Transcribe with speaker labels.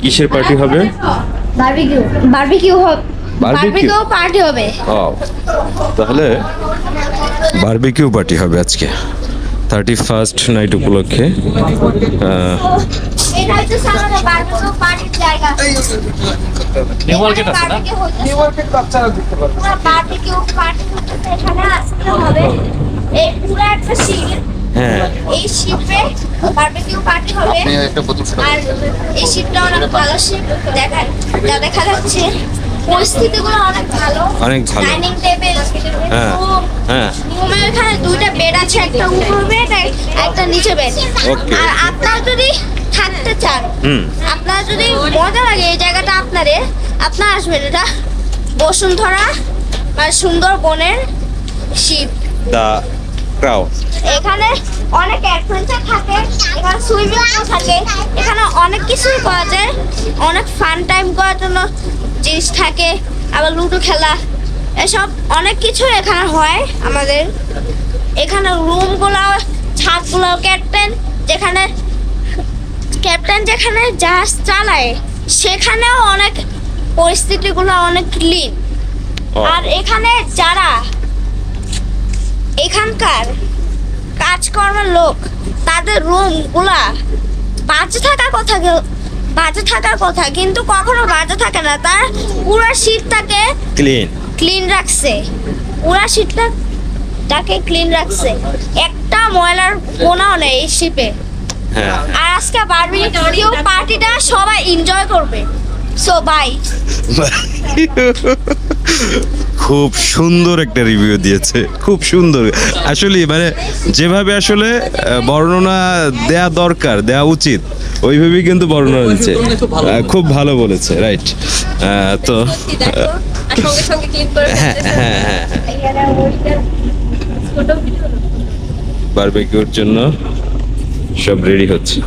Speaker 1: কিসের পার্টি হবে?
Speaker 2: Barbecue barbecue barbecue party হবে।
Speaker 1: ও, তাহলে বারবিকিউ পার্টি হবে আজকে 31st নাইট উপলক্ষে।
Speaker 2: এটা হচ্ছে সামনে বারবিকিউ পার্টির জায়গা।
Speaker 3: নিউ মার্কেট আছে না?
Speaker 2: নিউ মার্কেট বাচ্চারা দেখতে পারবে। পুরো বারবিকিউ পার্টি হচ্ছে এখানে আসতে হবে। এই পুরো একটা শিপ,
Speaker 1: হ্যাঁ,
Speaker 2: এই শিপে বারবিকিউ পার্টি হবে। আর এই শিপটা অনেক ভালো শিপ, দেখা যাচ্ছে পরিস্থিতিগুলো অনেক ভালো,
Speaker 1: অনেক ভালো।
Speaker 2: ডাইনিং টেবিল,
Speaker 1: হ্যাঁ, হ্যাঁ।
Speaker 2: রুমের এখানে দুইটা বেড আছে, একটা উপর বেড একটা নিচে বেড।
Speaker 1: Okay.
Speaker 2: আর আপনারা যদি থাকতে চান, আপনারা যদি মজা লাগে এই জায়গাটা আপনারা আসবেন। এটা বসুন্ধরা মানে সুন্দরবনের শিপ।
Speaker 1: দা ক্রাউ।
Speaker 2: এখানে অনেক অ্যাডভেঞ্চার থাকে, এখানে সুইমিং পুল থাকে, এখানে অনেক কিছুই পাওয়া যায়, অনেক ফান টাইম করার জন্য জিনিস থাকে, আবার লুডো খেলা, এসব অনেক কিছু এখানে হয় আমাদের। এখানে রুমগুলো, ছাদগুলো, ক্যাপ্টেন যেখানে জাহাজ চালায় সেখানেও অনেক পরিস্থিতিগুলো অনেক ক্লিন। আর এখানে যারা এখানকার কাজকর্মের লোক, তাদের রুমগুলা বাজে থাকার কথা কিন্তু কখনো বাজে থাকে না। তার পুরো শীতটাকে ক্লিন রাখছে, পুরো শীতটাকে ক্লিন রাখছে, একটা ময়লার কোনাও নেই এই শিপে।
Speaker 1: হ্যাঁ।
Speaker 2: আর আজকে বারবিকিউ পার্টিটা সবাই এনজয় করবে। So bye.
Speaker 1: খুব সুন্দর একটা রিভিউ দিয়েছে, খুব সুন্দর আসলে, মানে যেভাবে আসলে বর্ণনা দেয়া দরকার, দেয়া উচিত, ওইভাবেই কিন্তু বর্ণনা দিচ্ছে। খুব ভালো বলেছে, রাইট। তো হ্যাঁ হ্যাঁ হ্যাঁ, বারবিকিউর জন্য সব রেডি হচ্ছে।